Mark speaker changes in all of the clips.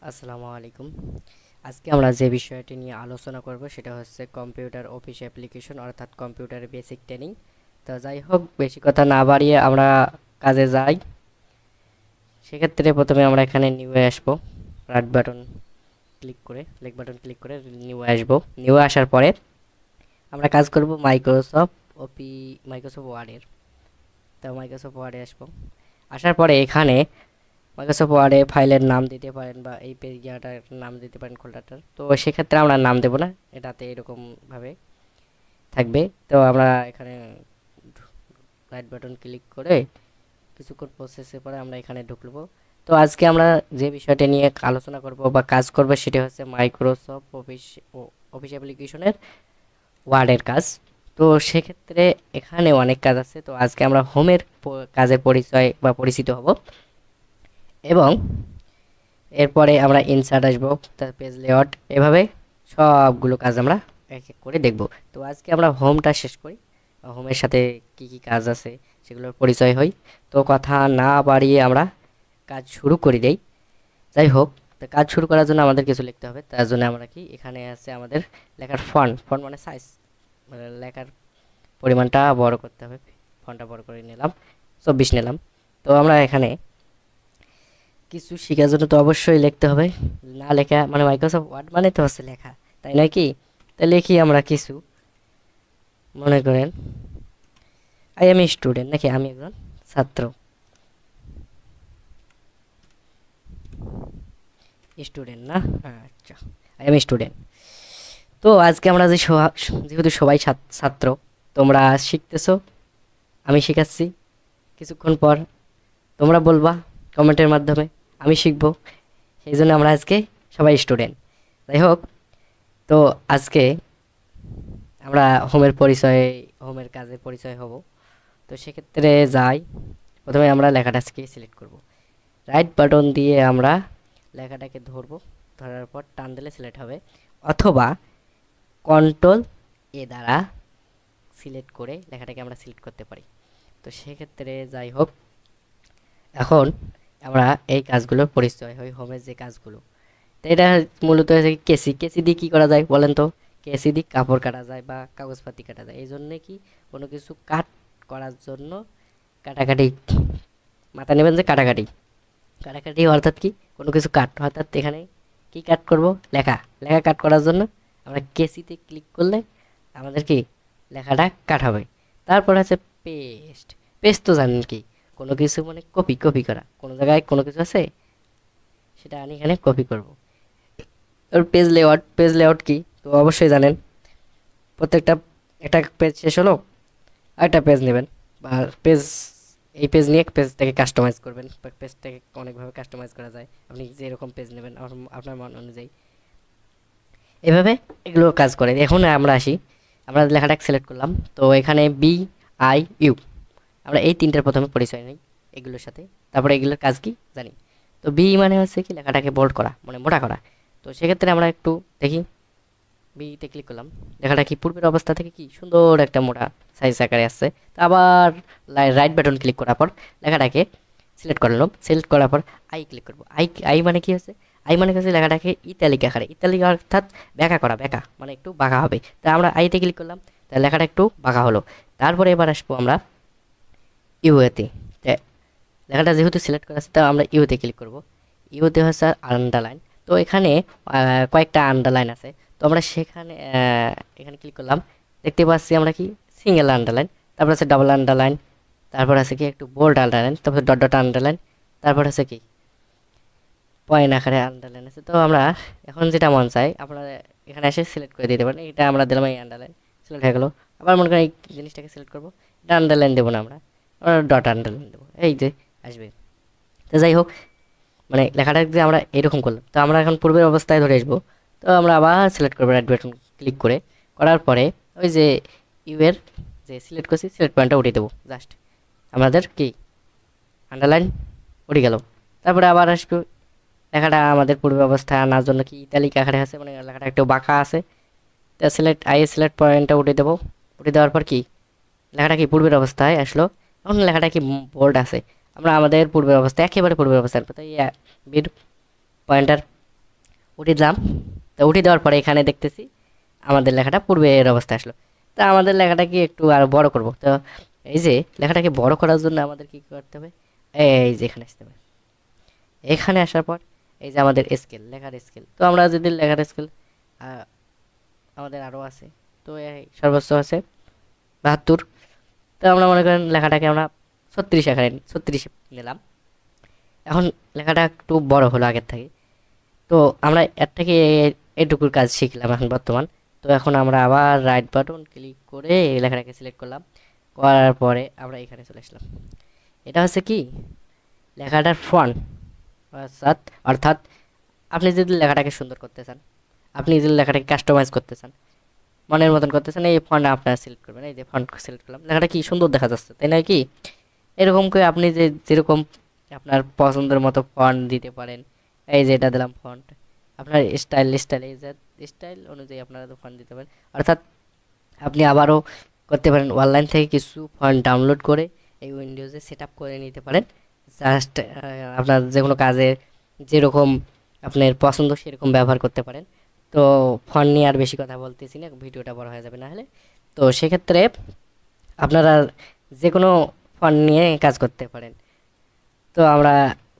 Speaker 1: আসসালামু আলাইকুম। আজকে আমরা যে বিষয়টি নিয়ে আলোচনা করব সেটা হচ্ছে কম্পিউটার অফিস অ্যাপ্লিকেশন অর্থাৎ কম্পিউটারের বেসিক ট্রেনিং। তো যাই হোক, বেশি কথা না বাড়িয়ে আমরা কাজে যাই। সেক্ষেত্রে প্রথমে আমরা এখানে নিউয়ে আসবো। রাইট বাটন ক্লিক করে, লেফট বাটন ক্লিক করে নিউয়ে আসবো। নিউয়ে আসার পরে আমরা কাজ করব মাইক্রোসফট ওয়ার্ডের। তো মাইক্রোসফট ওয়ার্ডে আসবো। আসার পরে এখানে মাইক্রোসফট ওয়ার্ডে ফাইলের নাম দিতে পারেন বা এই পেজটার নাম দিতে পারেন ফোল্ডারটার। তো সেক্ষেত্রে আমরা নাম দেবো না, এটাতে এরকমভাবে থাকবে। তো আমরা এখানে রাইট বাটন ক্লিক করে কিছুক্ষণ প্রসেসের পরে আমরা এখানে ঢুকবো। তো আজকে আমরা যে বিষয়টা নিয়ে আলোচনা করব বা কাজ করব সেটা হচ্ছে মাইক্রোসফট অফিস অ্যাপ্লিকেশনের ওয়ার্ডের কাজ। তো সেক্ষেত্রে এখানে অনেক কাজ আছে। তো আজকে আমরা হোমের কাজের পরিচয় বা পরিচিত হব, এবং এরপরে আমরা ইনসার্ট আসবো, তার পেজ লেআউট, এভাবে সবগুলো কাজ আমরা এক এক করে দেখব। তো আজকে আমরা হোমটা শেষ করি। হোমের সাথে কি কি কাজ আছে সেগুলোর পরিচয় হই। তো কথা না বাড়িয়ে আমরা কাজ শুরু করে দেই। যাই হোক, তো কাজ শুরু করার জন্য আমাদের কিছু লিখতে হবে। তার জন্য আমরা কি এখানে আছে আমাদের লেখার ফন্ট। ফন্ট মানে সাইজ, মানে লেখার পরিমাণটা বড় করতে হবে। ফন্টটা বড় করে নিলাম, 24 নিলাম। তো আমরা এখানে কিছু শেখার জন্য তো অবশ্যই লিখতে হবে। না লেখা মানে মাইক্রোসফট ওয়ার্ড মানে তো হচ্ছে লেখা, তাই নয় কি? তা লিখি আমরা কিছু। মনে করেন আই এম স্টুডেন্ট, নাকি আমি একজন ছাত্র। স্টুডেন্ট না, আচ্ছা, আই এম স্টুডেন্ট। তো আজকে আমরা যেহেতু সবাই ছাত্র, তোমরা শিখতেছো, আমি শেখাচ্ছি। কিছুক্ষণ পর তোমরা বলবা কমেন্টের মাধ্যমে, আমি শিখবো। সেই জন্য আমরা আজকে সবাই স্টুডেন্ট। যাই হোক, তো আজকে আমরা হোমের কাজের পরিচয় হব। তো সেক্ষেত্রে যাই, প্রথমে আমরা লেখাটাকে সিলেক্ট করব। রাইট বাটন দিয়ে আমরা লেখাটাকে ধরবো, ধরার পর টান দিলে সিলেক্ট হবে, অথবা কন্ট্রোল এ দ্বারা সিলেক্ট করে লেখাটাকে আমরা সিলেক্ট করতে পারি। তো সেক্ষেত্রে যাই হোক, এখন আমরা এই কাজগুলোর পরিচয় হই, হোমের যে কাজগুলো। তো এটা মূলত হচ্ছে কি, কেসি। কেসি দিয়ে কী করা যায় বলেন তো? কেসি দিয়ে কাপড় কাটা যায় বা কাগজপাতি কাটা যায়। এই জন্যে কি, কোনো কিছু কাট করার জন্য কাটাকাটি, মাথা নেবেন যে কাটাকাটি। কাটাকাটি অর্থাৎ কি, কোনো কিছু কাট, অর্থাৎ এখানে কি কাট করব? লেখা। লেখা কাট করার জন্য আমরা কেসিতে ক্লিক করলে আমাদের কি লেখাটা কাট হবে। তারপর আছে পেস্ট। পেস্ট তো জানেন কি, কোনো কিছু মানে কপি কপি করা। কোনো জায়গায় কোনো কিছু আছে, সেটা আমি এখানে কপি করব। আর পেজ লেআউট। পেজ লেআউট কি তো অবশ্যই জানেন। প্রত্যেকটা, একটা পেজ শেষ হলো, আরেকটা পেজ নেবেন, বা পেজ, এই পেজ নিয়ে পেজটাকে কাস্টমাইজ করবেন। পেজটাকে অনেকভাবে কাস্টমাইজ করা যায়, আপনি যেরকম পেজ নেবেন আপনার মন অনুযায়ী, এভাবে এগুলো কাজ করে। এখন আমরা আসি, আমরা লেখাটাকে সিলেক্ট করলাম। তো এখানে BIU, আমরা এই তিনটার প্রথমে পরিচয় নিই এগুলোর সাথে, তারপরে এগুলোর কাজ কি জানি। তো বি মানে হচ্ছে কি, লেখাটাকে বোল্ড করা, মানে মোটা করা। তো সেক্ষেত্রে আমরা একটু দেখি, বিতে ক্লিক করলাম, লেখাটা কি পূর্বের অবস্থা থেকে কি সুন্দর একটা মোটা সাইজ আকারে আসছে। তো আবার রাইট বাটন ক্লিক করার পর লেখাটাকে সিলেক্ট করলাম। সিলেক্ট করার পর আই ক্লিক করবো। আই আই মানে কি হচ্ছে? আই মানে হচ্ছে লেখাটাকে ইতালিক আকারে, ইতালিক অর্থাৎ ব্যাকা করা, ব্যাকা মানে একটু বাঁকা হবে। তা আমরা আইতে ক্লিক করলাম, তা লেখাটা একটু বাঁকা হলো। তারপরে এবার আসবো আমরা ইউএতে। লেখাটা যেহেতু সিলেক্ট করা আছে, তা আমরা ইউতে ক্লিক করব। ইউতে হচ্ছে আন্ডারলাইন। তো এখানে কয়েকটা আন্ডারলাইন আছে। তো আমরা সেখানে এখানে ক্লিক করলাম, দেখতে পাচ্ছি আমরা কি সিঙ্গেল আন্ডারলাইন, তারপর আছে ডাবল আন্ডারলাইন, তারপর আছে কি একটু বোল্ড আন্ডারলাইন, তারপর ডট ডট আন্ডারলাইন, তারপর আছে কি পয়েন্ট আকারে আন্ডারলাইন আছে। তো আমরা এখন যেটা মন চাই আপনারা এখানে এসে সিলেক্ট করে দিতে পারেন। এটা আমরা দিলাম, এই আন্ডারলাইন সিলেক্ট হয়ে গেলো। আবার মনে করেন এই জিনিসটাকে সিলেক্ট করবো, এটা আন্ডারলাইন দেবো না, আমরা ডট আন্ডারলাইন দেবো, এই যে আসবে। তো যাই হোক, মানে লেখাটা যে আমরা এরকম করলাম। তো আমরা এখন পূর্বের অবস্থায় ধরে আসবো। তো আমরা আবার সিলেক্ট করবো রাইট বাটন ক্লিক করে। করার পরে ওই যে ইউ এর যে সিলেক্ট করছি, সিলেক্ট পয়েন্টটা উঠিয়ে দেবো। জাস্ট আমাদের কি আন্ডারলাইন উঠে গেল। তারপরে আবার আসবো, লেখাটা আমাদের পূর্বের অবস্থায় আনার জন্য কি ইতালিক আকারে আছে, মানে লেখাটা একটু বাঁকা আছে। তো সিলেক্ট পয়েন্টটা উঠে দেবো। উঠে দেওয়ার পর কি লেখাটা কি পূর্বের অবস্থায় আসলো। এখন লেখাটা কি বোল্ড আছে, আমরা আমাদের পূর্বের অবস্থায়, একেবারে পূর্বের অবস্থায় আনবো। তো এই বির পয়েন্টার উঠে দিলাম। তো উঠে দেওয়ার পরে এখানে দেখতেছি আমাদের লেখাটা পূর্বের অবস্থায় আসলো। তা আমাদের লেখাটাকে একটু আরো বড় করব। তো এই যে লেখাটাকে বড় করার জন্য আমাদের কি করতে হবে, এই যে এখানে আসতে হবে। এখানে আসার পর এই যে আমাদের স্কেল, লেখার স্কেল, তো আমরা যদি লেখার স্কেল আমাদের আরও আছে, তো এই সর্বোচ্চ আছে 72। তো আমরা মনে করেন লেখাটাকে আমরা 36 এখানে 36 নিলাম। এখন লেখাটা একটু বড় হলো আগের থেকে। তো আমরা এর থেকে এটুকুর কাজ শিখলাম এখন বর্তমান। তো এখন আমরা আবার রাইট বাটন ক্লিক করে এই লেখাটাকে সিলেক্ট করলাম। করার পরে আমরা এখানে চলে আসলাম। এটা হচ্ছে কি লেখাটার ফন্ট, অর্থাৎ অর্থাৎ আপনি যদি লেখাটাকে সুন্দর করতে চান, আপনি যদি লেখাটাকে কাস্টমাইজ করতে চান, মনের মতন করতে চান, এই ফন্ট আপনারা সিলেক্ট করবেন। এই যে ফন্ট সিলেক্ট করলাম, লেখাটা কি সুন্দর দেখা যাচ্ছে, তাই না? কি এরকম করে আপনি যে যেরকম আপনার পছন্দের মতো ফন্ট দিতে পারেন। এই যে এটা দিলাম ফন্ট, আপনার স্টাইল এই যে স্টাইল অনুযায়ী আপনারা তো ফন্ট দিতে পারেন। অর্থাৎ আপনি আবারও করতে পারেন অনলাইন থেকে কিছু ফন্ট ডাউনলোড করে এই উইন্ডোজে সেট আপ করে নিতে পারেন। জাস্ট আপনার যে কোনো কাজে যেরকম আপনার পছন্দ সেরকম ব্যবহার করতে পারেন। তো ফন্ট নিয়ে আর বেশি কথা বলতেছি না, ভিডিওটা বড় হয়ে যাবে না হলে। তো সেক্ষেত্রে আপনারা যে কোনো ফন্ট নিয়ে কাজ করতে পারেন। তো আমরা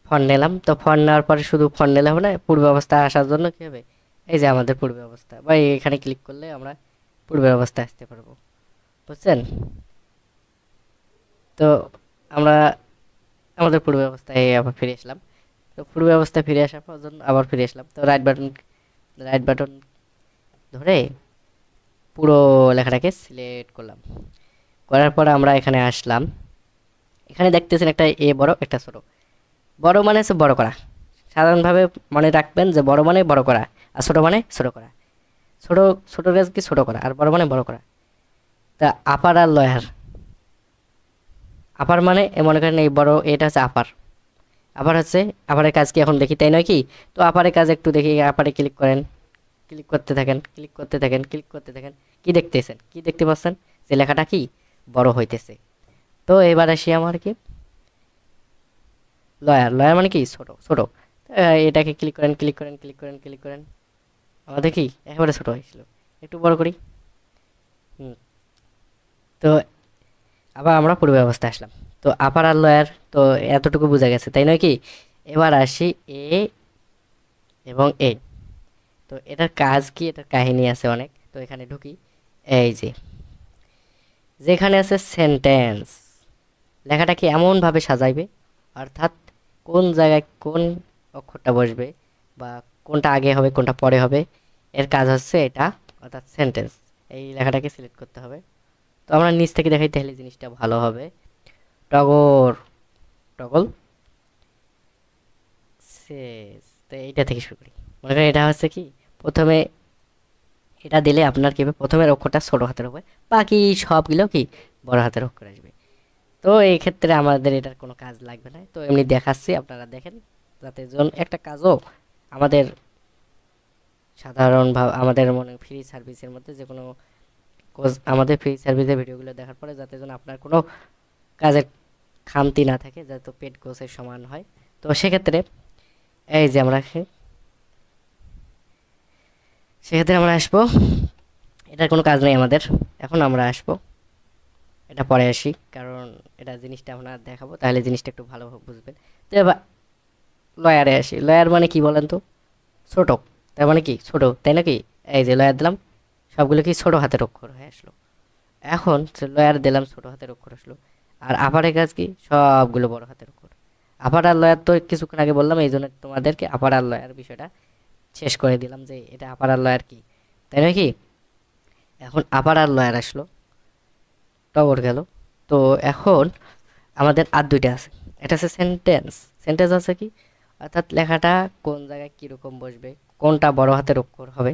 Speaker 1: ফন্ট নিলাম। তো ফন্ট নেওয়ার পরে শুধু ফন্ট নিলে হবে না, পূর্বে অবস্থায় আসার জন্য কী হবে, এই যে আমাদের পূর্বে অবস্থা বা এখানে ক্লিক করলে আমরা পূর্বের অবস্থায় আসতে পারবো, বুঝছেন? তো আমরা আমাদের পূর্বে অবস্থায় আবার ফিরে আসলাম। তো পূর্বে অবস্থায় ফিরে আসার পর জন্য আবার ফিরে আসলাম। তো রাইট বাটন ধরে পুরো লেখাটাকে সিলেক্ট করলাম। করার পর আমরা এখানে আসলাম। এখানে দেখতেছেন একটা এ বড় একটা ছোট। বড় মানে হচ্ছে বড় করা, সাধারণভাবে মনে রাখবেন যে বড় মানে বড় করা, আর ছোট মানে ছোট করা। ছোট ছোট কাজ কি ছোট করা, আর বড় মানে বড় করা। তা আপার আর লয়ার, আপার মানে মনে করেন এই বড় এটা হচ্ছে আপার। আপার হচ্ছে আপারের কাজ কি এখন দেখি, তাই নয় কি? তো আপারের কাজ একটু দেখি, আপারে ক্লিক করেন, ক্লিক করতে থাকেন, ক্লিক করতে থাকেন, ক্লিক করতে থাকেন। কি দেখতেছেন, কি দেখতে পাচ্ছেন, যে লেখাটা কি বড় হইতেছে। তো এবার আসি আমার কি লয়ার, লয়ার মানে কি ছোট ছোট। এটাকে ক্লিক করেন, ক্লিক করেন, ক্লিক করেন, ক্লিক করেন, আমাদের কি একেবারে ছোট হয়েছিল। একটু বড় করি। হুম। তো আবার আমরা পূর্বে অবস্থায় আসলাম। তো আপার আর লয়ার তো এতটুকু বোঝা গেছে, তাই নয় কি? এবার আসি এ এবং এ। তো এটার কাজ কি, এটার কাহিনী আছে অনেক। তো এখানে ঢুকি। এই যে যেখানে আছে সেন্টেন্স, লেখাটাকে এমনভাবে সাজাইবে, অর্থাৎ কোন জায়গায় কোন অক্ষরটা বসবে বা কোনটা আগে হবে কোনটা পরে হবে, এর কাজ হচ্ছে এটা, অর্থাৎ সেন্টেন্স। এই লেখাটাকে সিলেক্ট করতে হবে। তো আমরা নিচ থেকে দেখাই তাহলে জিনিসটা ভালো হবে। টগর, টগল শেষ। তো এইটা থেকে শুরু করি। মনে করেন এটা হচ্ছে কি প্রথমে, এটা দিলে আপনার কি হবে, প্রথমের অক্ষরটা ছোট হাতের হবে, বাকি সবগুলো কি বড় হাতের অক্ষর আসবে। তো এই ক্ষেত্রে আমাদের এটার কোনো কাজ লাগবে না, তো এমনি দেখাচ্ছি আপনারা দেখেন, যাতে একটা কাজও আমাদের সাধারণভাবে আমাদের মনে ফ্রি সার্ভিসের মধ্যে যে কোনো কোর্স, আমাদের ফ্রি সার্ভিসের ভিডিওগুলো দেখার পরে যাতে যেন আপনার কোনো কাজের খামতি না থাকে, যাতে পেড কোর্সের সমান হয়। তো সেক্ষেত্রে এই যে আমরা সেক্ষেত্রে আমরা আসবো, এটার কোনো কাজ নেই আমাদের। এখন আমরা আসবো, এটা পরে আসি, কারণ এটা জিনিসটা আমরা দেখাবো, তাহলে জিনিসটা একটু ভালোভাবে বুঝবেন। তো এবার লয়ারে আসি। লয়ার মানে কি বলেন তো, ছোট। তার মানে কি ছোট, তাই নাকি? এই যে লয়ার দিলাম, সবগুলো কি ছোট হাতের অক্ষর হয়ে আসলো। এখন লয়ার দিলাম, ছোট হাতের অক্ষর আসলো। আর আপারের কাজ কি, সবগুলো বড় হাতের অক্ষর। আপার আর লয়ার তো কিছুক্ষণ আগে বললাম, এই জন্য তোমাদেরকে আপার আর লয়ার বিষয়টা শেষ করে দিলাম যে এটা আপার আর লয়ার কি, তাই নয় কি? এখন আপার আর লয়ার আসলো, টগর গেল। তো এখন আমাদের আর দুইটা আছে। এটা আছে সেন্টেন্স। সেন্টেন্স আছে কি, অর্থাৎ লেখাটা কোন জায়গায় কীরকম বসবে, কোনটা বড় হাতের অক্ষর হবে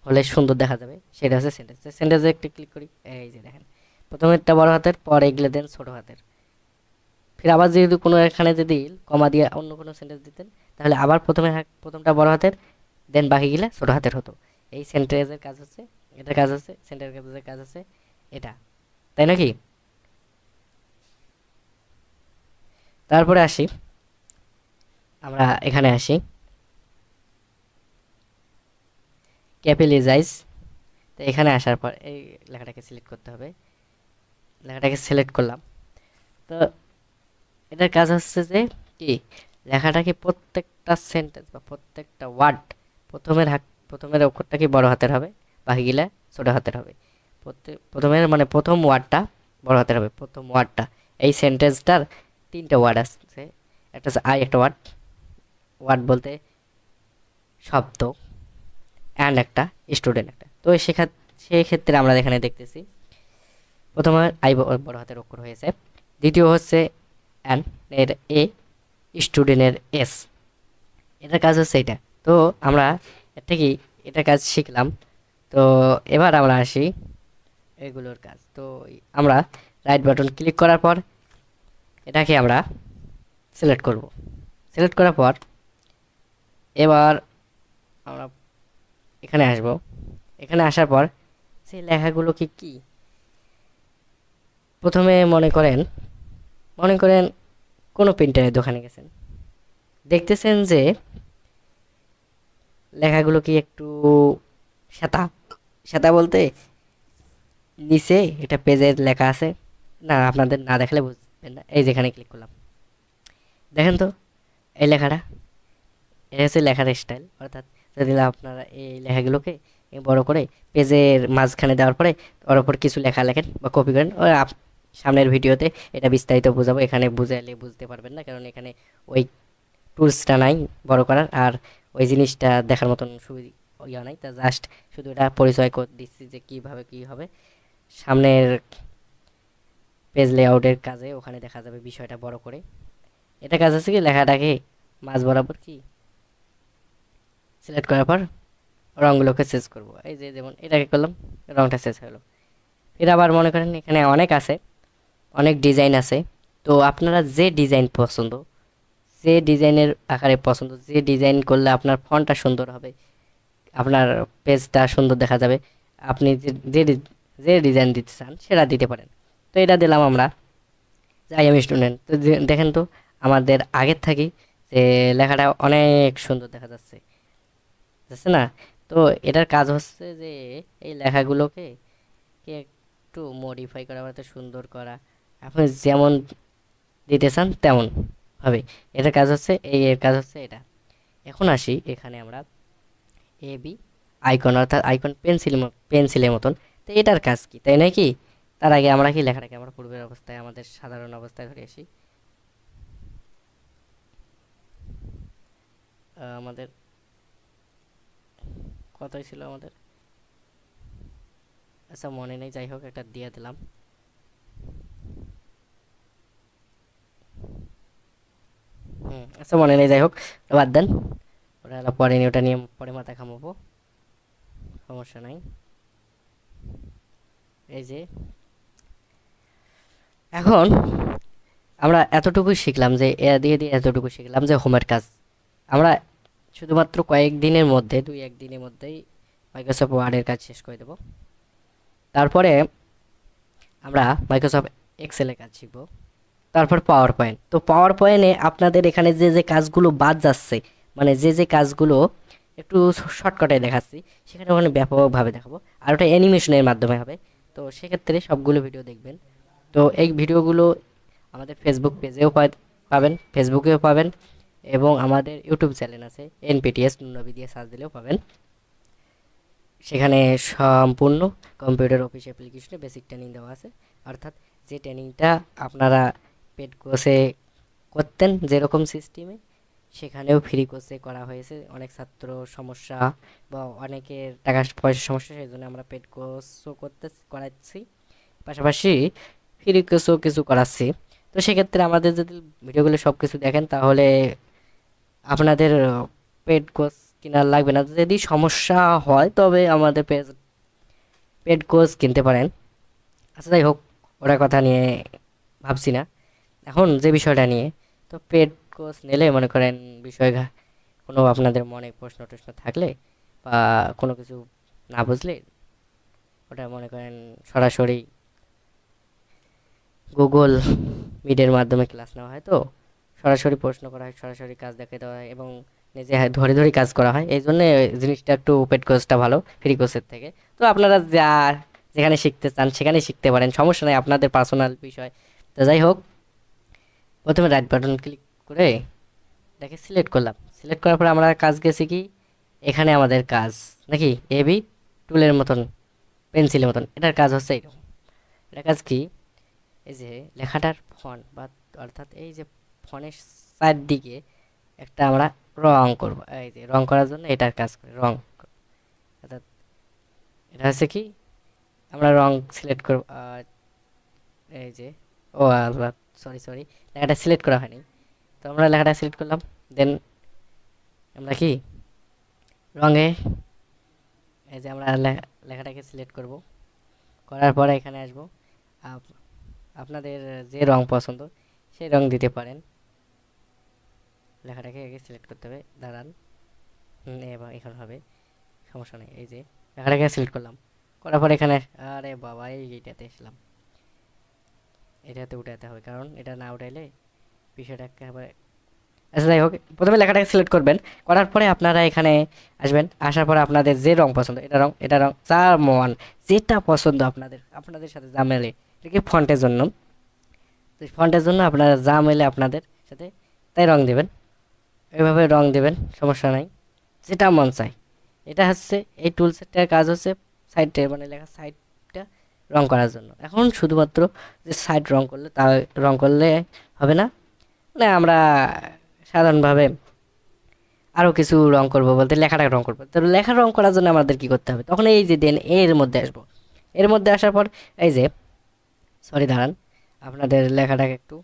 Speaker 1: হলে সুন্দর দেখা যাবে, সেটা হচ্ছে সেন্টেন্স। সেন্টেন্সে একটু ক্লিক করি। এই যে দেখেন, প্রথমেরটা বড় হাতের, পরে এগুলো দেন ছোট হাতের। ফির আবার যদি কোনো এখানে যদি কমা দিয়ে অন্য কোনো সেন্টেন্স দিতেন, তাহলে আবার প্রথমটা বড় হাতের, দেন বাকিগুলা ছোট হাতের হতো। এই সেন্টেন্সের কাজ হচ্ছে, এটার কাজ হচ্ছে, সেন্টেন্সের কাজ হচ্ছে এটা, তাই নাকি? তারপরে আসি, আমরা এখানে আসি। ক্যাপিটালাইজ। তো এখানে আসার পর এই লেখাটাকে সিলেক্ট করতে হবে, লেখাটাকে সিলেক্ট করলাম। তো এটার কাজ হচ্ছে যে কি, লেখাটাকে প্রত্যেকটা সেন্টেন্স বা প্রত্যেকটা ওয়ার্ড প্রথমের অক্ষরটা কি বড় হাতের হবে, বাকিগুলা ছোট হাতের হবে। প্রথমের মানে প্রথম ওয়ার্ডটা বড় হাতের হবে, প্রথম ওয়ার্ডটা। এই সেন্টেন্সটার তিনটা ওয়ার্ড আছে, একটা হচ্ছে আই, একটা ওয়ার্ড, ওয়ার্ড বলতে শব্দ, অ্যান্ড একটা স্টুডেন্ট একটা। তো সেই ক্ষেত্রে আমরা এখানে দেখতেছি প্রথমে আই বড় হাতের অক্ষর হয়েছে, দ্বিতীয় হচ্ছে অ্যান এর এ, স্টুডেন্টের এস। এটার কাজ হচ্ছে এটা। তো আমরা এটা কি, এটার কাজ শিখলাম। তো এবার আমরা আসি এগুলোর কাজ। তো আমরা রাইট বাটন ক্লিক করার পর এটাকে আমরা সিলেক্ট করব। সিলেক্ট করার পর এবার আমরা এখানে আসব। এখানে আসার পর সেই লেখাগুলো কি কি প্রথমে মনে করেন কোনো প্রিন্টারের দোকানে গেছেন, দেখতেছেন যে লেখাগুলো কি একটু সাদা সাদা বলতে নিচে এটা পেজের লেখা আছে না, আপনাদের না দেখলে বুঝবেন না। এই যেখানে ক্লিক করলাম, দেখেন তো এই লেখাটা, এটা হচ্ছে লেখার স্টাইল। অর্থাৎ যদি আপনারা এই লেখাগুলোকে বড় করে পেজের মাঝখানে দেওয়ার পরে ওর ওপর কিছু লেখা লেখেন বা কপি করেন, ও সামনের ভিডিওতে এটা বিস্তারিত বোঝাবো, এখানে বুঝাইলে বুঝতে পারবেন না, কারণ এখানে ওই টুলসটা নাই বড় করার, আর ওই জিনিসটা দেখার মতন ইয়া নাই। তা জাস্ট শুধু এটা পরিচয় করে দিচ্ছি যে কিভাবে কি হবে। সামনের পেজ লেআউটের কাজে ওখানে দেখা যাবে বিষয়টা বড় করে। এটা কাজ আছে কি, লেখাটাকে মাঝ বরাবর কি সিলেক্ট করার পর রঙগুলোকে চেঞ্জ করব। এই যে যেমন এটাকে করলাম, রঙটা চেঞ্জ হলো। ফির আবার মনে করেন এখানে অনেক আছে, অনেক ডিজাইন আছে। তো আপনারা যে ডিজাইন পছন্দ, যে ডিজাইনের আকারে পছন্দ, যে ডিজাইন করলে আপনার ফন্টটা সুন্দর হবে, আপনার পেজটা সুন্দর দেখা যাবে, আপনি যে ডিজাইন দিতে চান সেটা দিতে পারেন। তো এটা দিলাম আমরা, যাই আমি স্টুডেন্ট। তো দেখেন তো আমাদের আগের থাকি যে লেখাটা অনেক সুন্দর দেখা যাচ্ছে, বুঝছে না? তো এটার কাজ হচ্ছে যে এই লেখাগুলোকে একটু মডিফাই করা, মানে সুন্দর করা, আপনি যেমন দিতে চান তেমন হবে। এটার কাজ হচ্ছে এর কাজ হচ্ছে এটা। এখন আসি এখানে আমরা এ বি আইকন, অর্থাৎ আইকন পেন্সিলের মতন। তো এটার কাজ কি, তাই নয় কি? তার আগে আমরা কি লেখাটাকে আমরা পূর্বের অবস্থায়, আমাদের সাধারণ অবস্থায় ধরে আসি। আমাদের কতই ছিল আমাদের, আচ্ছা মনে নেই, যাই হোক একটা দিয়ে দিলাম। আচ্ছা মনে নেই, যাই হোক বাদ দেন, ওটা হলো পরে নিয়ে, ওটা নিয়ে পরে মাথা ঘামাবো, সমস্যা নাই। এই যে এখন আমরা এতটুকুই শিখলাম যে দিয়ে এতটুকু শিখলাম যে হোমের কাজ আমরা শুধুমাত্র কয়েকদিনের মধ্যে, 2-1 দিনের মধ্যেই মাইক্রোসফট ওয়ার্ডের কাজ শেষ করে দেব। তারপরে আমরা মাইক্রোসফট এক্সেলের কাজ শিখব, তারপর পাওয়ার পয়েন্ট। তো পাওয়ার পয়েন্টে আপনাদের এখানে যে যে কাজগুলো বাদ যাচ্ছে, মানে যে কাজগুলো একটু শর্টকাটে দেখাচ্ছি, সেখানে ওখানে ব্যাপকভাবে দেখাবো, আর ওটা অ্যানিমেশনের মাধ্যমে হবে। তো সেক্ষেত্রে সবগুলো ভিডিও দেখবেন। তো এই ভিডিওগুলো আমাদের ফেসবুক পেজেও পাবেন, ফেসবুকেও পাবেন, এবং আমাদের ইউটিউব চ্যানেল আছে এনপিটিএস নুনবি দিয়ে সার্চ দিলেও পাবেন। সেখানে সম্পূর্ণ কম্পিউটার অফিস অ্যাপ্লিকেশনে বেসিক ট্রেনিং দেওয়া আছে। অর্থাৎ যে ট্রেনিংটা আপনারা পেড কোর্সে করতেন যেরকম সিস্টেমে, সেখানেও ফ্রি কোর্সে করা হয়েছে। অনেক ছাত্র সমস্যা বা অনেকের টাকা পয়সার সমস্যা, সেই জন্য আমরা পেড কোর্সও করাচ্ছি, পাশাপাশি ফ্রি কোর্সও কিছু করাচ্ছি। তো সেক্ষেত্রে আমাদের যদি ভিডিওগুলো সব কিছু দেখেন, তাহলে আপনাদের পেড কোর্স কেনার লাগবে না। যদি সমস্যা হয় তবে আমাদের পেড কোর্স কিনতে পারেন। আচ্ছা যাই হোক, ওটার কথা নিয়ে ভাবছি না এখন, যে বিষয়টা নিয়ে। তো পেড কোর্স নিলে মনে করেন কোনো আপনাদের মনে প্রশ্ন টশ্ন থাকলে বা কোনো কিছু না বুঝলে, ওটা মনে করেন সরাসরি গুগল মিটের মাধ্যমে ক্লাস নেওয়া হয়। তো সরাসরি প্রশ্ন করা হয়, সরাসরি কাজ দেখিয়ে দেওয়া হয়, এবং নিজে ধরে ধরে কাজ করা হয়, এই জন্য জিনিসটা একটু পেড কোর্সটা ভালো ফ্রি কোর্সের থেকে। তো আপনারা যেখানে শিখতে চান সেখানে শিখতে পারেন, সমস্যা নেই, আপনাদের পার্সোনাল বিষয়। তো যাই হোক, প্রথমে রাইট বাটন ক্লিক করে এটাকে সিলেক্ট করলাম। সিলেক্ট করার পরে আমরা কাজ গেছি কি, এখানে আমাদের কাজ নাকি এবি টুলের মতন, পেন্সিলের মতন, এটার কাজ হচ্ছে এইরকম। এটার কাজ কি, এই যে লেখাটার ফন্ট বা অর্থাৎ এই যে ফন্টের চারদিকে একটা আমরা রং করব। এই যে রং করার জন্য এটার কাজ করে রং, অর্থাৎ এটা হচ্ছে কি, আমরা রং সিলেক্ট করব। এই যে, ও সরি সরি, লেখাটা সিলেক্ট করা হয়নি। তো আমরা লেখাটা সিলেক্ট করলাম, দেন আমরা কি রঙে, এই যে আমরা লেখাটাকে সিলেক্ট করব, করার পরে এখানে আসব। আপনাদের যে রং পছন্দ সেই রং দিতে পারেন। লেখাটাকে আগে সিলেক্ট করতে হবে, দাঁড়ান, এবার এখানে হবে, সমস্যা নেই। এই যে লেখাটাকে সিলেক্ট করলাম, করার পরে এখানে, আরে বাবা এইটাতে আসলাম, এটাতে উঠাতে হবে, কারণ এটা না উঠাইলে বিষয়টা একেবারে। আচ্ছা যাই হোক, প্রথমে লেখাটাকে সিলেক্ট করবেন, করার পরে আপনারা এখানে আসবেন। আসার পরে আপনাদের যে রং পছন্দ, এটা রং, এটা রং, চার মন যেটা পছন্দ আপনাদের, আপনাদের সাথে যা মেলে, এটা কি ফন্টের জন্য। তো ফন্টের জন্য আপনারা যা মেলে আপনাদের সাথে তাই রং দেবেন, এইভাবে রং দেবেন, সমস্যা নাই, যেটা মন চায়। এটা হচ্ছে এই টুল সেটটার কাজ হচ্ছে সাইডে, মানে লেখা সাইডটা রং করার জন্য। এখন শুধুমাত্র যে সাইড রং করলে তা রং করলে হবে না, মানে আমরা সাধারণভাবে আরও কিছু রং করব, বলতে লেখাটা রং করবো। তো লেখা রং করার জন্য আমাদের কি করতে হবে, তখন এই যে দেন এর মধ্যে আসবো। এর মধ্যে আসার পর এই যে, সরি দাঁড়ান, আপনাদের লেখাটাকে একটু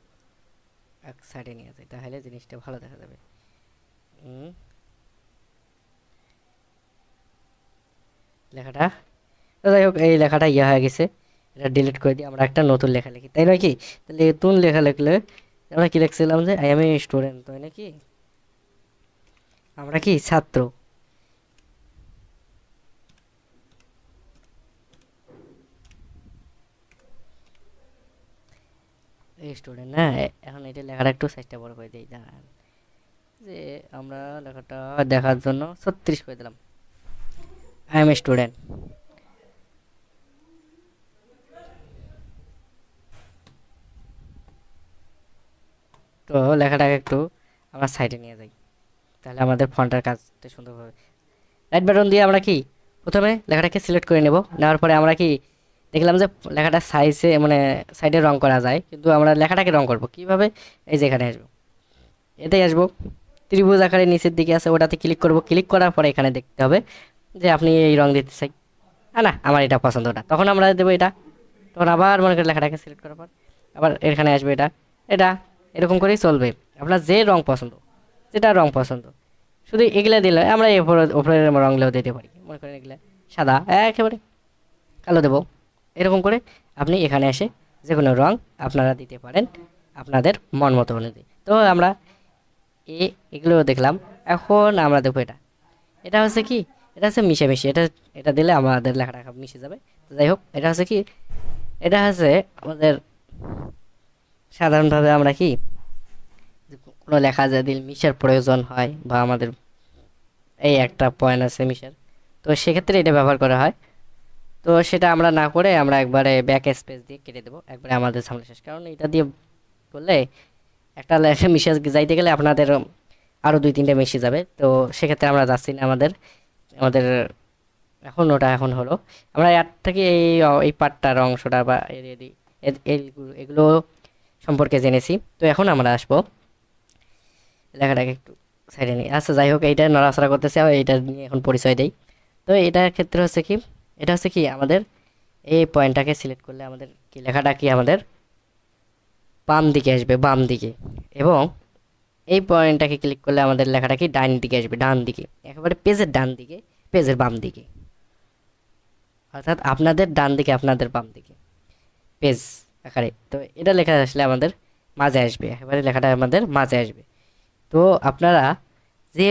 Speaker 1: এক সাইডে নিয়ে যাই, তাহলে জিনিসটা ভালো দেখা যাবে। লেখাটা, তো যাই হোক, এই লেখাটা ইয়ে হয়ে গেছে, এটা ডিলিট করে দিই, আমরা একটা নতুন লেখা লিখি, তাই নয় কি? তাহলে নতুন লেখা লিখলে আমরা কি লিখছিলাম, যে আই এম এ স্টুডেন্ট, তাই নাকি, আমরা কি ছাত্র। এই স্টুডেন্ট, হ্যাঁ। এখন এটা লেখাটা একটু সাইজটা বড় করে দিই, দাঁড়ান, যে আমরা লেখাটা দেখার জন্য 36 করে দিলাম, আই এম এ স্টুডেন্ট। তো লেখাটাকে একটু আমরা সাইডে নিয়ে যাই, তাহলে আমাদের ফন্টের কাজটা সুন্দরভাবে। রাইট বাটন দিয়ে আমরা কি প্রথমে লেখাটাকে সিলেক্ট করে নেব, নেওয়ার পরে আমরা কি দেখলাম যে লেখাটা সাইজে, মানে সাইডে রং করা যায়, কিন্তু আমরা লেখাটাকে রং করব কিভাবে, এই যে এখানে আসবো, এতেই আসবো, ত্রিভুজ আকারে নিচের দিকে আছে, ওটাতে ক্লিক করব। ক্লিক করার পরে এখানে দেখতে হবে যে আপনি এই রং দিতে চাই, না আমার এটা পছন্দ না, তখন আমরা দেবো এটা। তখন আবার মনে করি লেখাটাকে সিলেক্ট করার পর আবার এখানে আসবে, এটা এটা এরকম করেই চলবে। আপনার যে রং পছন্দ, যেটা রং পছন্দ, শুধু এগুলা দিলে আমরা উপরের রঙগুলোও দিতে পারি, মনে করেন এগুলা সাদা, একেবারে কালো দেবো, এরকম করে আপনি এখানে এসে যে কোনো রং আপনারা দিতে পারেন আপনাদের মন মতো অনুযায়ী। তো আমরা এগুলো দেখলাম, এখন আমরা দেখবো এটা, এটা হচ্ছে কি, এটা হচ্ছে মিশামিশি, এটা এটা দিলে আমাদের লেখাটা মিশে যাবে। তো যাই হোক, এটা হচ্ছে কি, এটা হচ্ছে আমাদের সাধারণভাবে আমরা কি যে কোনো লেখা যদি মিশার প্রয়োজন হয়, বা আমাদের এই একটা পয়েন্ট আছে মিশার, তো সেক্ষেত্রে এটা ব্যবহার করা হয়। তো সেটা আমরা না করে আমরা একবারে ব্যাক স্পেস দিয়ে কেটে দেবো, একবারে আমাদের সামনে শেষ, কারণ এটা দিয়ে করলে একটা লেখা মিশে যাইতে গেলে আপনাদের আরও 2-3টে মিশে যাবে। তো সেক্ষেত্রে আমরা যাচ্ছি না, আমাদের আমাদের এখন ওটা এখন হলো, আমরা এর থেকে এই পার্টটার অংশটা বা এগুলো সম্পর্কে জেনেছি। তো এখন আমরা আসবো লেখাটাকে একটু সাইডে নিই। আচ্ছা যাই হোক, এইটা নড়াচড়া করতেছে, এইটা নিয়ে এখন পরিচয় দেই। তো এটার ক্ষেত্রে হচ্ছে কি, এটা হচ্ছে কি, আমাদের এই পয়েন্টটাকে সিলেক্ট করলে আমাদের কি লেখাটা কি আমাদের বাম দিকে আসবে, বাম দিকে, এবং এই পয়েন্টটাকে ক্লিক করলে আমাদের লেখাটা কি ডান দিকে আসবে, ডান দিকে, একেবারে পেজের ডান দিকে, পেজের বাম দিকে, অর্থাৎ আপনাদের ডান দিকে আপনাদের বাম দিকে পেজ আকারে। তো এটা লেখা আসলে আমাদের মাঝে আসবে, একেবারে লেখাটা আমাদের মাঝে আসবে। তো আপনারা যে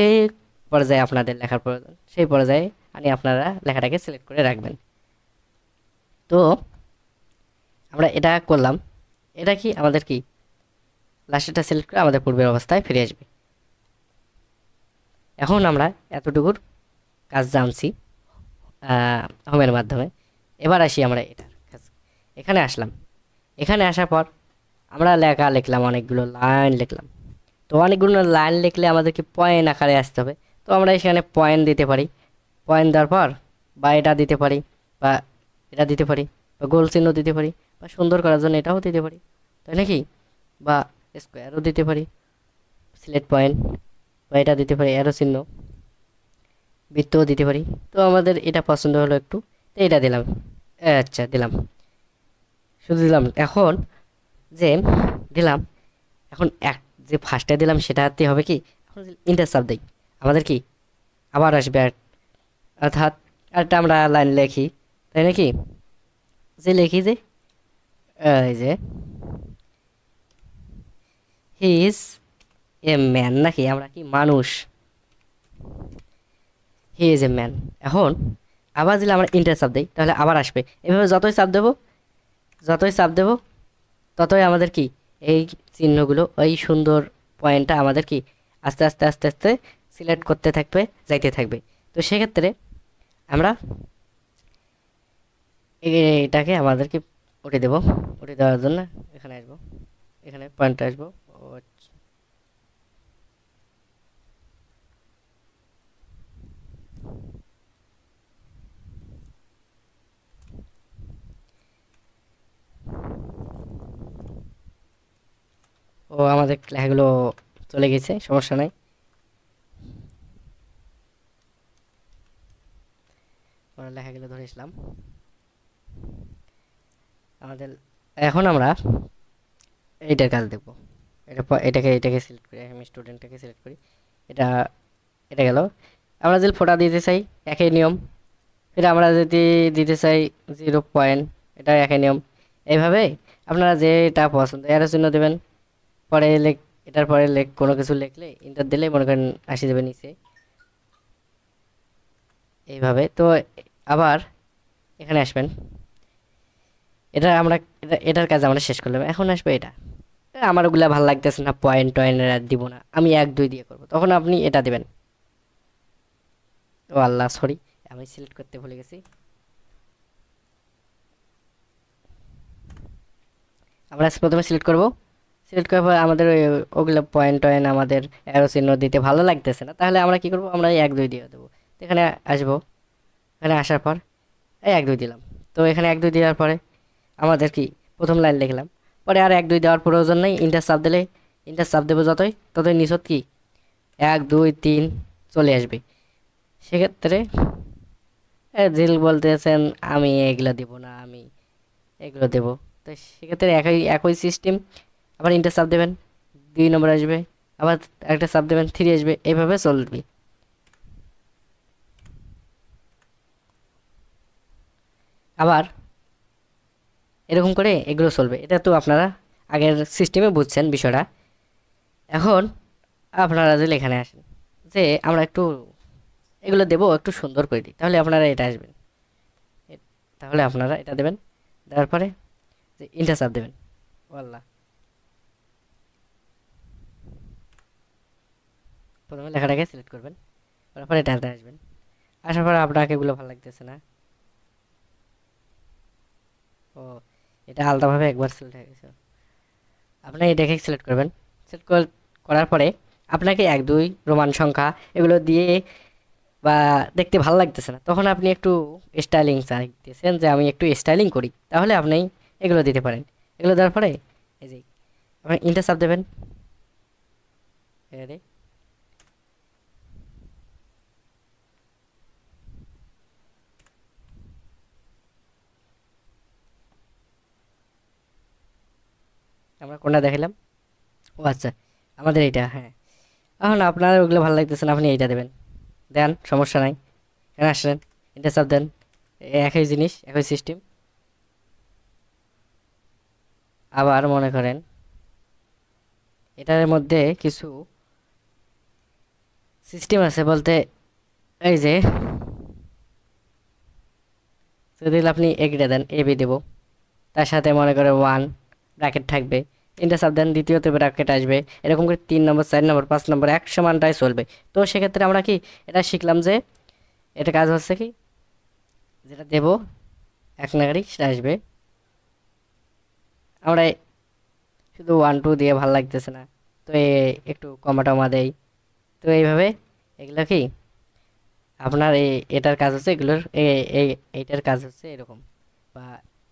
Speaker 1: পর্যায়ে আপনাদের লেখার প্রয়োজন সেই পর্যায়ে আপনারা লেখাটাকে সিলেক্ট করে রাখবেন। তো আমরা এটা করলাম, এটা কি আমাদের কি লাস্টেরটা সিলেক্ট করে আমাদের পূর্বের অবস্থায় ফিরে আসবে। এখন আমরা এতটুকুর কাজ জানছি হোমের মাধ্যমে। এবার আসি আমরা এটার কাজ। এখানে আসলাম, এখানে আসার পর আমরা লেখা লিখলাম, অনেকগুলো লাইন লিখলাম। তো অনেকগুলো লাইন লিখলে আমাদেরকে পয়েন্ট আকারে আসতে হবে। তো আমরা এখানে পয়েন্ট দিতে পারি, পয়েন্ট দেওয়ার পর বা এটা দিতে পারি, বা এটা দিতে পারি, বা গোল চিহ্ন দিতে পারি, বা সুন্দর করার জন্য এটাও দিতে পারি, তাই নাকি? বা স্কোয়ারও দিতে পারি, সিলেক্ট পয়েন্ট, বা এটা দিতে পারি অ্যারো চিহ্ন, বৃত্তও দিতে পারি। তো আমাদের এটা পছন্দ হলো একটু, তো এটা দিলাম। আচ্ছা, দিলাম, শুধু দিলাম। এখন যে দিলাম, এখন এক যে ফার্স্টে দিলাম সেটাতে হবে কি, এখন ইন্টারসাপ দিই, আমাদের কি আবার আসবে অর্থাৎ একটা আমরা লাইন লিখি, তাই নাকি? যে লিখি যে এই যে হি ইজ এ ম্যান, নাকি আমরা কি মানুষ, হি ইজ এ ম্যান। এখন আবার যদি আমরা ইন্টার চাপ দিই তাহলে আবার আসবে। এভাবে যতই চাপ দেবো, যতই চাপ দেবো, ততই আমাদের কি এই চিহ্নগুলো, এই সুন্দর পয়েন্টটা আমাদের কি আস্তে আস্তে আস্তে আস্তে সিলেক্ট করতে থাকবে, যাইতে থাকবে। তো সেক্ষেত্রে আমরা এটাকে আমাদেরকে উঠে দেবো। উঠে দেওয়ার জন্য এখানে আসবো, এখানে পয়েন্টে আসবো। ও আচ্ছা। ও আমাদের লেখাগুলো চলে গেছে, সমস্যা নাই। আমরা লেখাগুলো ধরে আসলাম আমাদের। এখন আমরা এইটার কাজ দেখবো। এটাকে সিলেক্ট করি, আমি স্টুডেন্টটাকে সিলেক্ট করি। এটা এটা গেল। আমরা যদি ফোটা দিতে চাই একই নিয়ম, ফির আমরা যদি দিতে চাই 0 পয়েন্ট, এটা একই নিয়ম। এইভাবে আপনারা যেটা পছন্দ এর জন্য দেবেন। পরে লেখ, এটার পরে লেখ কোনো কিছু লিখলে ইন্টার দিলে মনে করেন আসি দেবে নিচে, এইভাবে। তো আবার এখানে আসবেন, এটা আমরা এটার কাজ আমরা শেষ করলাম। এখন আসবে এটা। আমার ওগুলা ভালো লাগতেছে না, পয়েন্ট টয়েন্ট আর দিব না, আমি 1 2 দিয়ে করবো। তখন আপনি এটা দিবেন। ও আল্লাহ, সরি, আমি সিলেক্ট করতে ভুলে গেছি। আমরা প্রথমে সিলেক্ট করব। সিলেক্ট করার পর আমাদের ওগুলো পয়েন্ট টয়েন্ট আমাদের অ্যারো চিহ্ন দিতে ভালো লাগতেছে না, তাহলে আমরা কি করব, আমরা 1 2 দিয়ে দেবো। তো এখানে আসবো, এখানে আসার পর এই 1 2 দিলাম। তো এখানে 1 2 দেওয়ার পরে আমাদের কি প্রথম লাইন লিখলাম, পরে আর 1 2 দেওয়ার প্রয়োজন নেই। ইন্টার চাপ দিলে, ইন্টার চাপ দেবো যতই, ততই নিচত কি 1 2 3 চলে আসবে। সেক্ষেত্রে জিল বলতেছেন আমি এগুলো দেবো না, আমি এগুলো দেবো। তো সেক্ষেত্রে একই একই সিস্টেম, আবার ইন্টার চাপ দেবেন, 2 নম্বর আসবে, আবার একটা চাপ দেবেন, 3 আসবে, এইভাবে চলবে। আবার এরকম করে এগুলো চলবে। এটা তো আপনারা আগের সিস্টেমে বুঝছেন বিষয়টা। এখন আপনারা যদি এখানে আসেন, যে আমরা একটু এগুলো দেবো, একটু সুন্দর করে দিই, তাহলে আপনারা এটা আসবেন। এ- তাহলে আপনারা এটা দেবেন, দেওয়ার পরে যে ইন্টার চাপ দেবেন। ওয়াল্লাহ, প্রথমে লেখাটাকে সিলেক্ট করবেন, তারপরে এটাতে আসবেন। আসার পরে আপনাকে এগুলো ভালো লাগতেছে না, ও এটা আলাদাভাবে একবার সিলেক্ট হয়ে গেছে। আপনি এটাকে সিলেক্ট করবেন। সিলেক্ট করার পরে আপনাকে 1 2 রোমান সংখ্যা এগুলো দিয়ে বা দেখতে ভালো লাগতেছে না, তখন আপনি একটু স্টাইলিং চাইতেছেন যে আমি একটু স্টাইলিং করি, তাহলে আপনি এগুলো দিতে পারেন। এগুলো দেওয়ার পরে এই যে আপনি ইন্টার চাপ দেবেন। এবারে আমরা কোনটা দেখালাম, ও আচ্ছা, আমাদের এইটা, হ্যাঁ। এখন আপনার ওগুলো ভালো লাগতেছে না, আপনি এইটা দেবেন। দেন, সমস্যা নাই। এখানে আসলেন, ইন্টার চাপ দেন, একই জিনিস, একই সিস্টেম। আবার মনে করেন এটার মধ্যে কিছু সিস্টেম আছে বলতে, এই যে যদি আপনি এগিয়ে দেন, এবি দেব, তার সাথে মনে করে 1 ব্র্যাকেট থাকবে, তিনটা চাপ দেন, দ্বিতীয়তে ব্র্যাকেট আসবে, এরকম করে 3 নম্বর 4 নম্বর 5 নম্বর এক সমানটাই চলবে। তো সেক্ষেত্রে আমরা কি এটা শিখলাম যে এটা কাজ হচ্ছে কি, যেটা দেব এক নাগারি সেটা আসবে। আমরা শুধু 1 2 দিয়ে ভালো লাগতেছে না, তো একটু কমা টমা দেই। তো এইভাবে এগুলো কি আপনার এটার কাজ হচ্ছে এগুলোর এইটার কাজ হচ্ছে এরকম। বা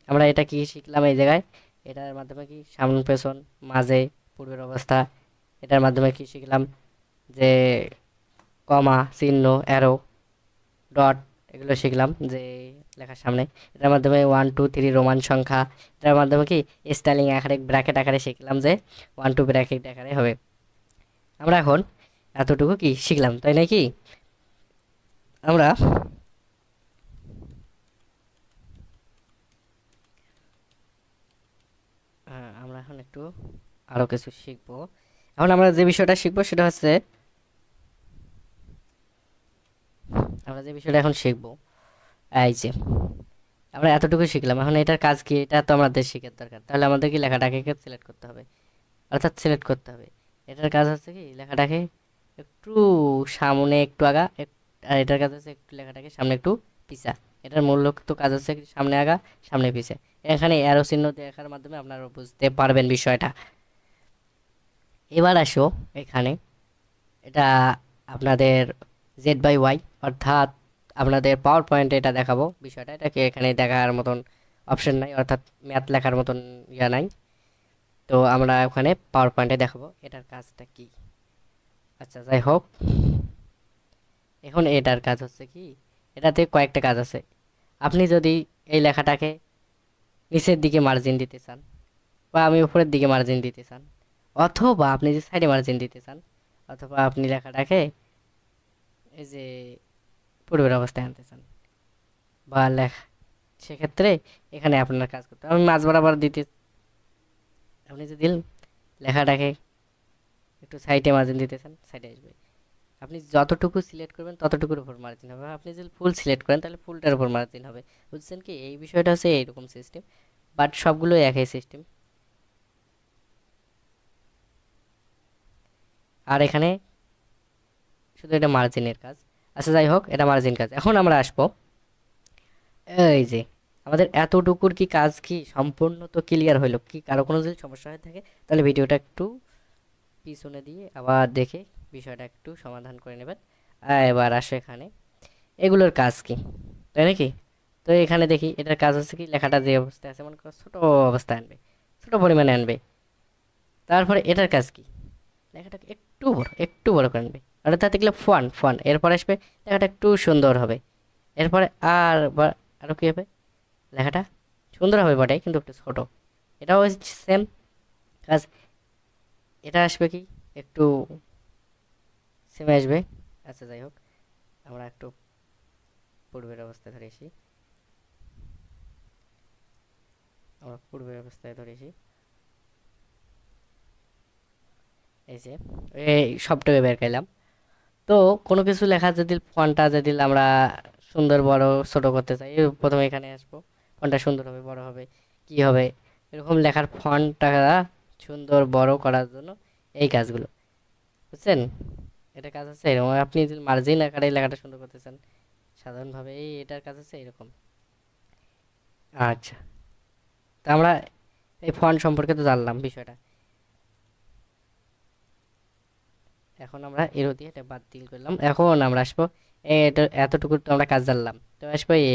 Speaker 1: আমরা এটা কি শিখলাম এই জায়গায়, এটার মাধ্যমে কি সামন পেছন মাঝে পূর্বের অবস্থা, এটার মাধ্যমে কি শিখলাম যে কমা চিহ্ন অ্যারো ডট এগুলো শিখলাম যে লেখার সামনে। এটার মাধ্যমে 1 2 3 রোমান সংখ্যা, এটার মাধ্যমে কি স্টাইলিং আকারে ব্র্যাকেট আকারে শিখলাম যে 1 2 ব্র্যাকেট আকারে হবে। আমরা এখন এতটুকু কি শিখলাম, তাই নাকি? আমরা আমরা এখন একটু আরো কিছু শিখবো। এখন আমরা যে বিষয়টা শিখবো সেটা হচ্ছে, আমরা যে বিষয়টা এখন শিখবো এই যে আমরা এতটুকু শিখলাম, এখন এটার কাজ কি এটা তো আমাদের শেখার দরকার। তাহলে আমাদের কি লেখাটাকে সিলেক্ট করতে হবে, অর্থাৎ সিলেক্ট করতে হবে। এটার কাজ হচ্ছে কি লেখাটাকে একটু সামনে একটু আগা আর এটার কাজ হচ্ছে একটু লেখাটাকে সামনে একটু পিছা। এটার মূল লক্ষ্য কাজ হচ্ছে কি সামনে আগা সামনে পিছে। এখানে অ্যারো চিহ্ন দেখার মাধ্যমে আপনারা বুঝতে পারবেন বিষয়টা। এবার আসো এখানে, এটা আপনাদের Z/Y অর্থাৎ আপনাদের পাওয়ার পয়েন্টে এটা দেখাবো বিষয়টা। এটাকে এখানে দেখার মতন অপশন নাই, অর্থাৎ ম্যাথ লেখার মতন ইয়া নাই। তো আমরা ওখানে পাওয়ার পয়েন্টে দেখাবো এটার কাজটা কি। আচ্ছা যাই হোক, এখন এটার কাজ হচ্ছে কি, এটাতে কয়েকটা কাজ আছে। আপনি যদি এই লেখাটাকে নিচের দিকে মার্জিন দিতে চান, বা আমি উপরের দিকে মার্জিন দিতে চান, অথবা আপনি যে সাইডে মার্জিন দিতে চান, অথবা আপনি লেখাটাকে এই যে পূর্বের অবস্থায় আনতে চান বা লেখা, সেক্ষেত্রে এখানে আপনার কাজ করতে হবে। আমি মাঝ বরাবর দিতে, আপনি যদি লেখাটাকে একটু সাইডে মার্জিন দিতে চান সাইডে আসবে। আপনি যতটুকু সিলেক্ট করবেন ততটুকুর উপর মার্জিন হবে। আপনি যদি ফুল সিলেক্ট করেন তাহলে ফুলটার উপর মার্জিন হবে। বুঝছেন কি, এই বিষয়টা হচ্ছে এইরকম সিস্টেম, বাট সবগুলো একই সিস্টেম। আর এখানে শুধু এটা মার্জিনের কাজ। আচ্ছা যাই হোক, এটা মার্জিন কাজ। এখন আমরা আসবো এই যে আমাদের এতটুকুর কি কাজ কি সম্পূর্ণ তো ক্লিয়ার হইলো কি? কারো কোনো যদি সমস্যা হয়ে থাকে তাহলে ভিডিওটা একটু পিছনে দিয়ে আবার দেখে বিষয়টা একটু সমাধান করে নেবেন। এবার আসো এখানে এগুলোর কাজ কি, তাই নাকি? তো এখানে দেখি এটার কাজ হচ্ছে কি লেখাটা যে অবস্থায় আছে মনে করো ছোট অবস্থায় আনবে, ছোট পরিমাণে আনবে। তারপরে এটার কাজ কি, লেখাটাকে একটু বড় করে আনবে, অর্থাৎ এগুলো ফন ফন। এরপর আসবে লেখাটা একটু সুন্দর হবে। এরপরে আরো কি হবে, লেখাটা সুন্দর হবে বটে কিন্তু একটু ছোট। এটাও সেম কাজ। এটা আসবে কি একটু সেম আসবে। আচ্ছা যাই হোক, আমরা একটু পূর্বের অবস্থায় ধরে আসি, আমরা পূর্বের অবস্থায় ধরে আসি। এই যে এই সবটাকে বের করলাম। তো কোনো কিছু লেখা যদি ফন্টটা যদি আমরা সুন্দর বড় ছোট করতে চাই, প্রথমে এখানে আসবো, ফন্টটা সুন্দর হবে বড় হবে কি হবে, এরকম লেখার ফন্টটা সুন্দর বড় করার জন্য এই কাজগুলো, বুঝছেন? এটা কাজ হচ্ছে এরকম। আপনি যদি মার্জিন আকারে লেখাটা সুন্দর করতে চান সাধারণভাবে এটার কাজ হচ্ছে এরকম। আচ্ছা, তা আমরা এই ফন্ট সম্পর্কে তো জানলাম বিষয়টা। এখন আমরা এরো দিয়ে এটা বাতিল করলাম। এখন আমরা আসবো এটা এতটুকু তো আমরা কাজ জানলাম, তো আসবো এ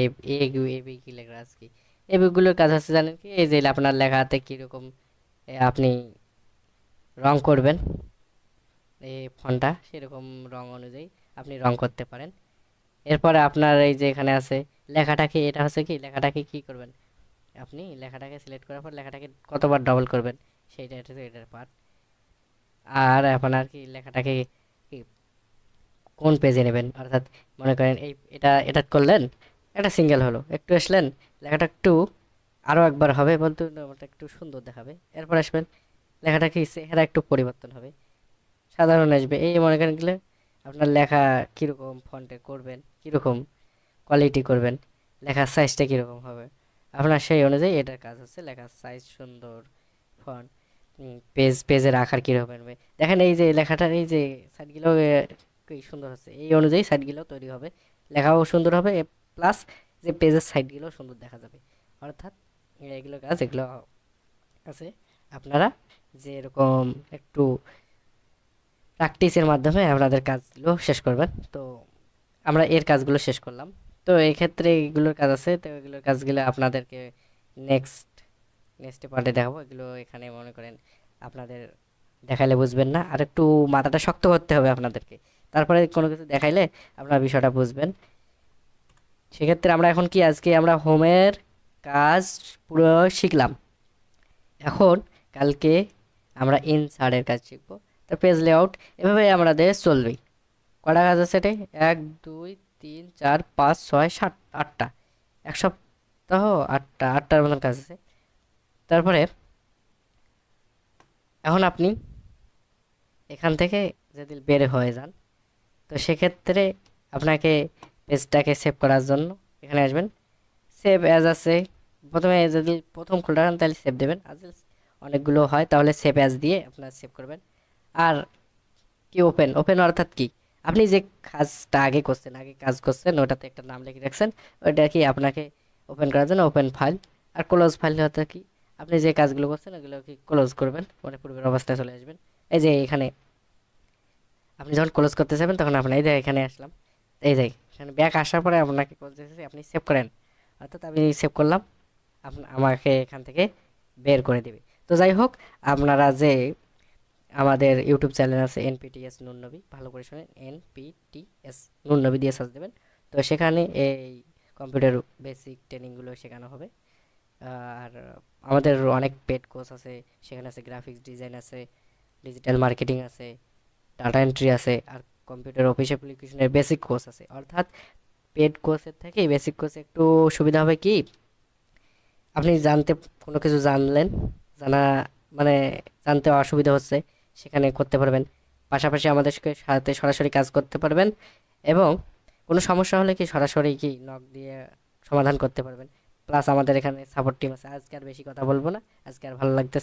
Speaker 1: বি কি লেখা আছে কি। এই বইগুলোর কাজ হচ্ছে জানেন কি, এই যে আপনার লেখাতে কিরকম আপনি রং করবেন এই ফন্টটা, সেরকম রং অনুযায়ী আপনি রং করতে পারেন। এরপরে আপনার এই যে এখানে আছে লেখাটাকে, এটা হচ্ছে কি লেখাটাকে কি করবেন, আপনি লেখাটাকে সিলেক্ট করার পর লেখাটাকে কতবার ডবল করবেন সেইটা হচ্ছে এটার পার্ট। আর আপনার কি লেখাটাকে কি কোন পেজে নেবেন, অর্থাৎ মনে করেন এটা এটা করলেন, একটা সিঙ্গেল হলো, একটু আসলেন লেখাটা একটু আরও একবার হবে বলতে ওটা একটু সুন্দর দেখাবে। এরপর আসবেন লেখাটা কি চেহারা একটু পরিবর্তন হবে, সাধারণ আসবে। এই মনে করেন গেলে আপনার লেখা কীরকম ফন্টে করবেন, কীরকম কোয়ালিটি করবেন, লেখার সাইজটা কীরকম হবে আপনার সেই অনুযায়ী এটার কাজ হচ্ছে লেখার সাইজ সুন্দর ফন্ট পেজে রাখার কীরকম হবে। দেখেন এই যে লেখাটার এই যে সাইটগুলো কি সুন্দর হচ্ছে, এই অনুযায়ী সাইটগুলো তৈরি হবে, লেখাও সুন্দর হবে, প্লাস যে পেজের সাইটগুলো সুন্দর দেখা যাবে। অর্থাৎ এগুলো কাজ এগুলো আছে, আপনারা যে এরকম একটু প্র্যাকটিসের মাধ্যমে আপনাদের কাজগুলো শেষ করবেন। তো আমরা এর কাজগুলো শেষ করলাম। তো এই ক্ষেত্রে এগুলোর কাজ আছে, তো এগুলোর কাজগুলো আপনাদেরকে নেক্সট নেক্সট পার্টে দেখাবো। এগুলো এখানে মনে করেন আপনাদের দেখাইলে বুঝবেন না, আর একটু মাথাটা শক্ত করতে হবে আপনাদেরকে, তারপরে কোনো কিছু দেখাইলে আপনারা বিষয়টা বুঝবেন। সেক্ষেত্রে আমরা এখন কি আজকে আমরা হোমের কাজ পুরো শিখলাম। এখন কালকে আমরা ইনসার্টের কাজ শিখবো, তো পেজ লেআউট, এভাবে আমাদের চলবে। কটা কাজ আছে এটাই? 1 2 3 4 5 6 7 8টা, এক সপ্তাহ আটটার মতন কাজ আছে। তারপরে এখন আপনি এখান থেকে যদি বের হয়ে যান, তো সেক্ষেত্রে আপনাকে পেজটাকে সেভ করার জন্য এখানে আসবেন, সেভ অ্যাজ আছে, প্রথমে যদি প্রথম খুলে রাখেন তাহলে সেভ দেবেন, আর যদি অনেকগুলো হয় তাহলে সেভ অ্যাজ দিয়ে আপনারা সেভ করবেন। আর কি ওপেন, ওপেন অর্থাৎ কি, আপনি যে কাজটা আগে করছেন, আগে কাজ করছেন ওটাতে একটা নাম লিখে রাখছেন, ওইটা কি আপনাকে ওপেন করার জন্য ওপেন ফাইল। আর ক্লোজ ফাইল হতে কি, আপনি যে কাজগুলো করছেন ওগুলো কি ক্লোজ করবেন, মানে পূর্বের অবস্থায় চলে আসবেন। এই যে এখানে আপনি যখন ক্লোজ করতে যাবেন তখন আপনি এই যে এখানে আসলাম, এই যে এখানে ব্যাক আসার পরে আপনাকে বলতেছে আপনি সেভ করেন, অর্থাৎ আমি সেভ করলাম, আমাকে এখান থেকে বের করে দিবে। তো যাই হোক, আপনারা যে আমাদের ইউটিউব চ্যানেল আছে এনপিটিএস নুননবী, ভালো করে শুনেন, এনপিটিএস নুননবী দিয়ে সার্চ দেবেন। তো সেখানে এই কম্পিউটার বেসিক ট্রেনিংগুলো শেখানো হবে। আর আমাদের অনেক পেড কোর্স আছে, সেখানে আছে গ্রাফিক্স ডিজাইন আছে, ডিজিটাল মার্কেটিং আছে, ডাটা এন্ট্রি আছে, আর কম্পিউটার অফিস অ্যাপ্লিকেশনের বেসিক কোর্স আছে। অর্থাৎ পেড কোর্সের থেকে বেসিক কোর্সে একটু সুবিধা হবে কি, আপনি জানতে কোনো কিছু জানলেন, জানা মানে জানতে অসুবিধা হচ্ছে, সেখানে করতে পারবেন। পাশাপাশি আমাদের সাথে সরাসরি কাজ করতে পারবেন, এবং কোনো সমস্যা হলে কি সরাসরি কি নক দিয়ে সমাধান করতে পারবেন। প্লাস আমাদের এখানে সাপোর্ট টিম আছে। আজকে আর বেশি কথা বলবো না, আজকে আর ভালো লাগতেছে